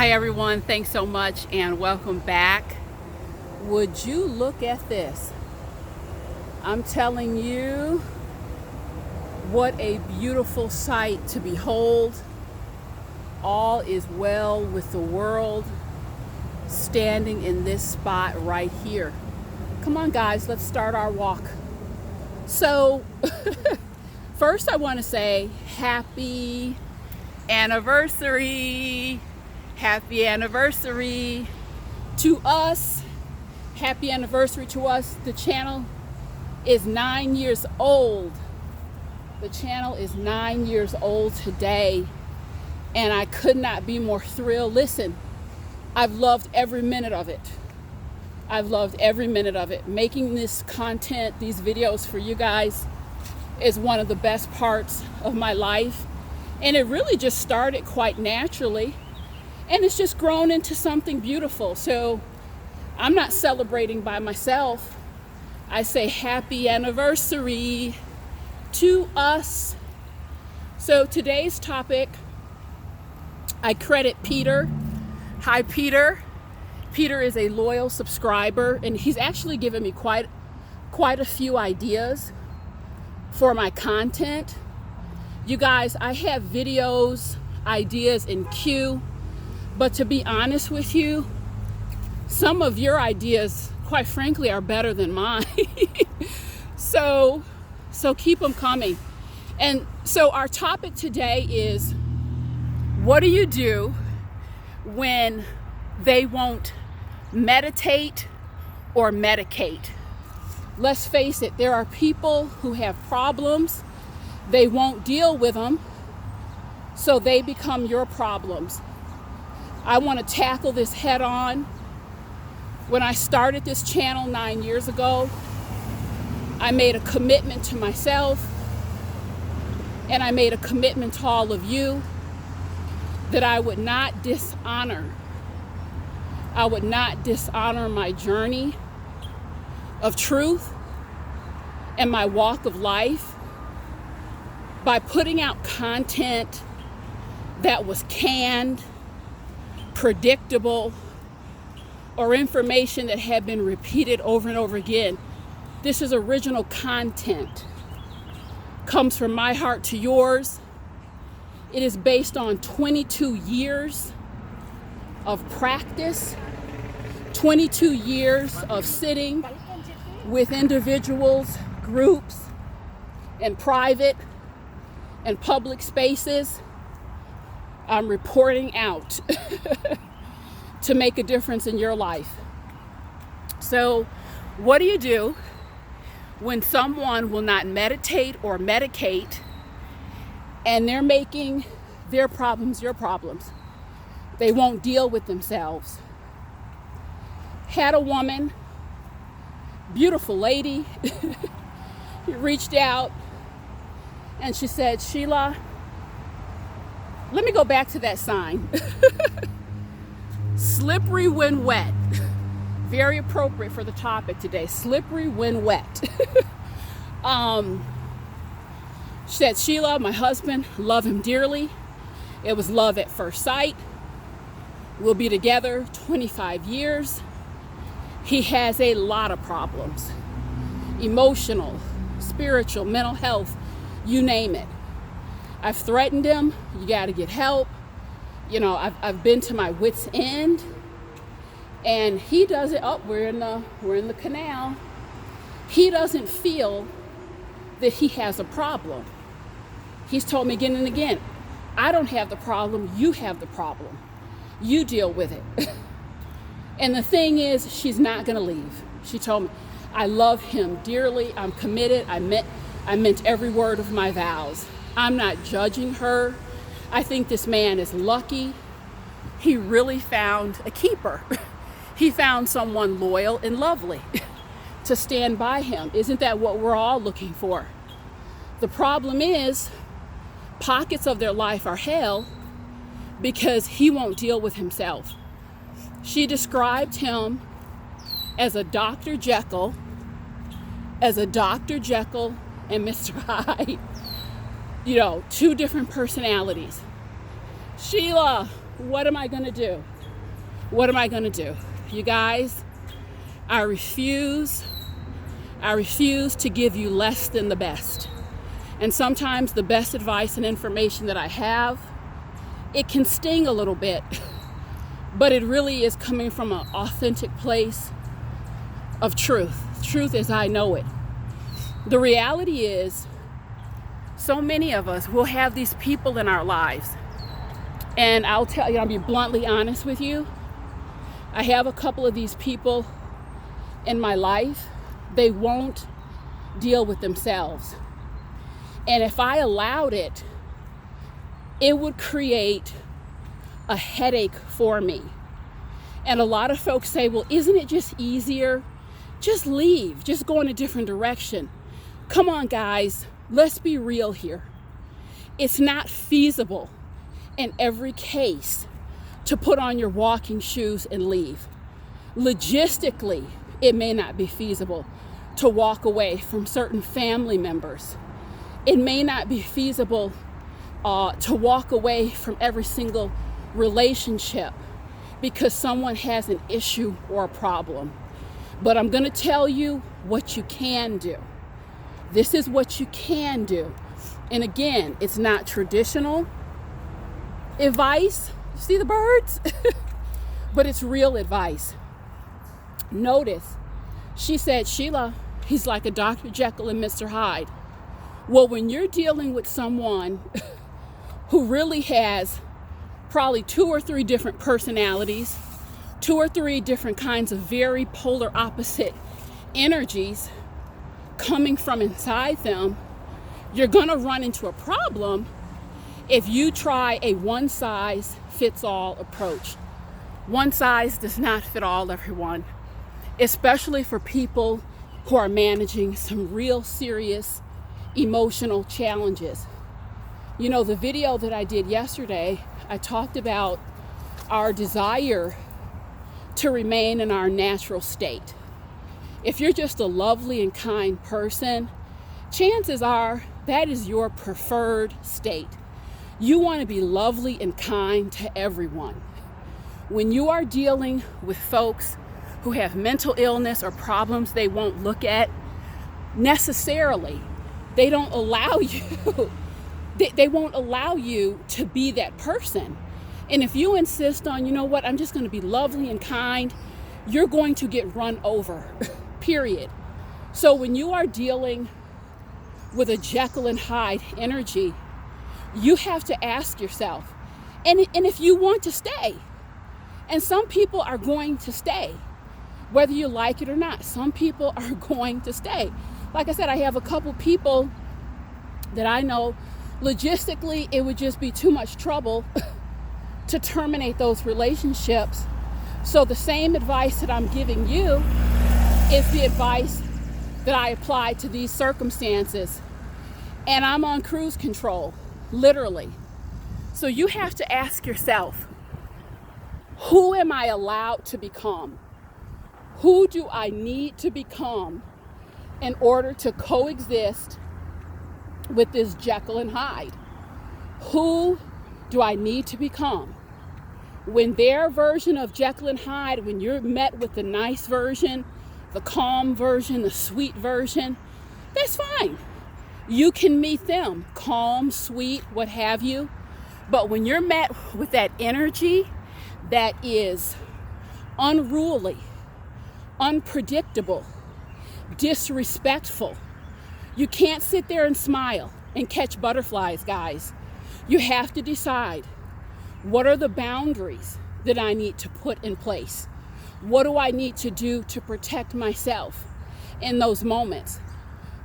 Hi everyone, thanks so much and welcome back. Would you look at this? I'm telling you, what a beautiful sight to behold. All is well with the world, standing in this spot right here. Come on guys, let's start our walk. So first I want to say happy anniversary. Happy anniversary to us. Happy anniversary to us. The channel is 9 years old. The channel is 9 years old today, and I could not be more thrilled. Listen, I've loved every minute of it. I've loved every minute of it. Making this content, these videos for you guys, is one of the best parts of my life. And it really just started quite naturally. And it's just grown into something beautiful. So I'm not celebrating by myself. I say happy anniversary to us. So today's topic, I credit Peter. Hi, Peter. Peter is a loyal subscriber, and he's actually given me quite a few ideas for my content. You guys, I have videos, ideas in queue. But to be honest with you, some of your ideas, quite frankly, are better than mine. So keep them coming. And so our topic today is, what do you do when they won't meditate or medicate? Let's face it, there are people who have problems. They won't deal with them, so they become your problems. I want to tackle this head on. When I started this channel 9 years ago, I made a commitment to myself, and I made a commitment to all of you that I would not dishonor my journey of truth and my walk of life by putting out content that was canned, predictable, or information that had been repeated over and over again. This is original content. Comes from my heart to yours. It is based on 22 years of practice, 22 years of sitting with individuals, groups, and private and public spaces. I'm reporting out to make a difference in your life. So what do you do when someone will not meditate or medicate and they're making their problems your problems? They won't deal with themselves. Had a woman, beautiful lady, reached out and she said, Sheila, let me go back to that sign. Slippery when wet. Very appropriate for the topic today. Slippery when wet. She said, Sheila, my husband, love him dearly. It was love at first sight. We'll be together 25 years. He has a lot of problems. Emotional, spiritual, mental health, you name it. I've threatened him, you got to get help. You know, I've been to my wit's end, and he doesn't. Oh, we're in the canal. He doesn't feel that he has a problem. He's told me again and again, I don't have the problem, you have the problem. You deal with it. And the thing is, she's not going to leave. She told me, I love him dearly. I'm committed. I meant every word of my vows. I'm not judging her. I think this man is lucky. He really found a keeper. He found someone loyal and lovely to stand by him. Isn't that what we're all looking for? The problem is, pockets of their life are hell because he won't deal with himself. She described him as a Dr. Jekyll, and Mr. Hyde. You know, two different personalities. Sheila, what am I going to do? What am I going to do? You guys, I refuse to give you less than the best. And sometimes the best advice and information that I have, it can sting a little bit, but it really is coming from an authentic place of truth. Truth as I know it. The reality is, so many of us will have these people in our lives. And I'll tell you, I'll be bluntly honest with you. I have a couple of these people in my life. They won't deal with themselves. And if I allowed it, it would create a headache for me. And a lot of folks say, well, isn't it just easier? Just leave, just go in a different direction. Come on, guys, let's be real here. It's not feasible in every case to put on your walking shoes and leave. Logistically, it may not be feasible to walk away from certain family members. It may not be feasible to walk away from every single relationship because someone has an issue or a problem. But I'm going to tell you what you can do. This is what you can do. And again, it's not traditional advice. You see the birds? But it's real advice. Notice, she said, Sheila, he's like a Dr. Jekyll and Mr. Hyde. Well, when you're dealing with someone who really has probably 2 or 3 different personalities, 2 or 3 different kinds of very polar opposite energies coming from inside them, you're gonna run into a problem if you try a one-size-fits-all approach. One size does not fit all, everyone, especially for people who are managing some real serious emotional challenges. You know, the video that I did yesterday, I talked about our desire to remain in our natural state. If you're just a lovely and kind person, chances are that is your preferred state. You want to be lovely and kind to everyone. When you are dealing with folks who have mental illness or problems they won't look at necessarily, they don't allow you, they won't allow you to be that person. And if you insist on, you know what, I'm just going to be lovely and kind, you're going to get run over, period. So when you are dealing with a Jekyll and Hyde energy, you have to ask yourself, and if you want to stay, and some people are going to stay, whether you like it or not, some people are going to stay. Like I said, I have a couple people that I know logistically it would just be too much trouble to terminate those relationships. So the same advice that I'm giving you is the advice that I apply to these circumstances. And I'm on cruise control, literally. So you have to ask yourself, who am I allowed to become? Who do I need to become in order to coexist with this Jekyll and Hyde? Who do I need to become? When their version of Jekyll and Hyde, when you're met with the nice version, the calm version, the sweet version, that's fine. You can meet them, calm, sweet, what have you. But when you're met with that energy that is unruly, unpredictable, disrespectful, you can't sit there and smile and catch butterflies, guys. You have to decide, what are the boundaries that I need to put in place? What do I need to do to protect myself in those moments?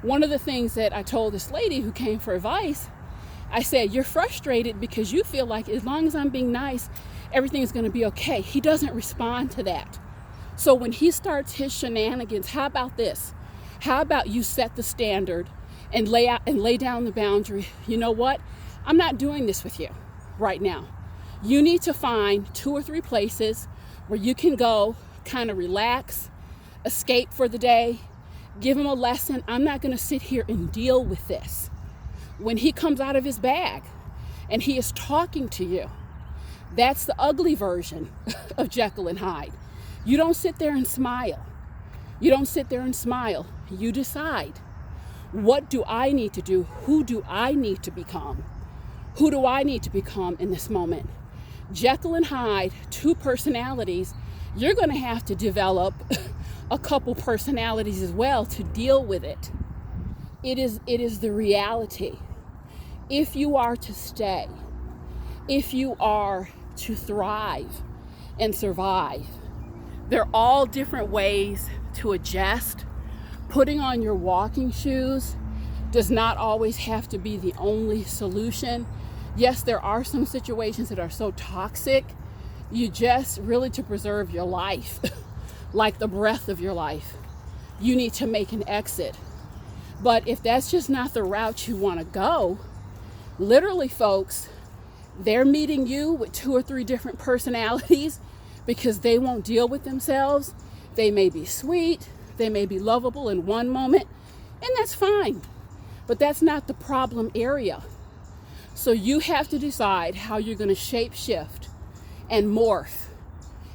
One of the things that I told this lady who came for advice, I said, you're frustrated because you feel like as long as I'm being nice, everything is going to be okay. He doesn't respond to that. So when he starts his shenanigans, how about this? How about you set the standard and lay down the boundary? You know what? I'm not doing this with you right now. You need to find 2 or 3 places where you can go, kind of relax, escape for the day, give him a lesson. I'm not going to sit here and deal with this. When he comes out of his bag and he is talking to you, That's the ugly version of Jekyll and Hyde. You don't sit there and smile. You don't sit there and smile. You decide, what do I need to do? Who do I need to become? Who do I need to become in this moment? Jekyll and Hyde, two personalities. You're going to have to develop a couple personalities as well to deal with it. It is the reality. If you are to stay, if you are to thrive and survive, there are all different ways to adjust. Putting on your walking shoes does not always have to be the only solution. Yes, there are some situations that are so toxic, you just really, to preserve your life, like the breath of your life, you need to make an exit. But if that's just not the route you want to go, literally, folks, they're meeting you with 2 or 3 different personalities because they won't deal with themselves. They may be sweet, they may be lovable in one moment, and that's fine. But that's not the problem area. So you have to decide how you're going to shape shift and morph,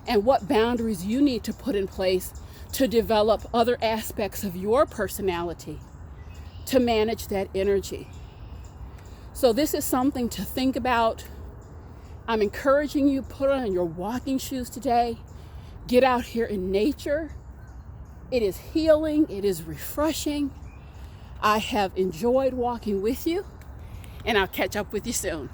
and what boundaries you need to put in place to develop other aspects of your personality to manage that energy. So this is something to think about. I'm encouraging you, put on your walking shoes today. Get out here in nature. It is healing. It is refreshing. I have enjoyed walking with you, and I'll catch up with you soon.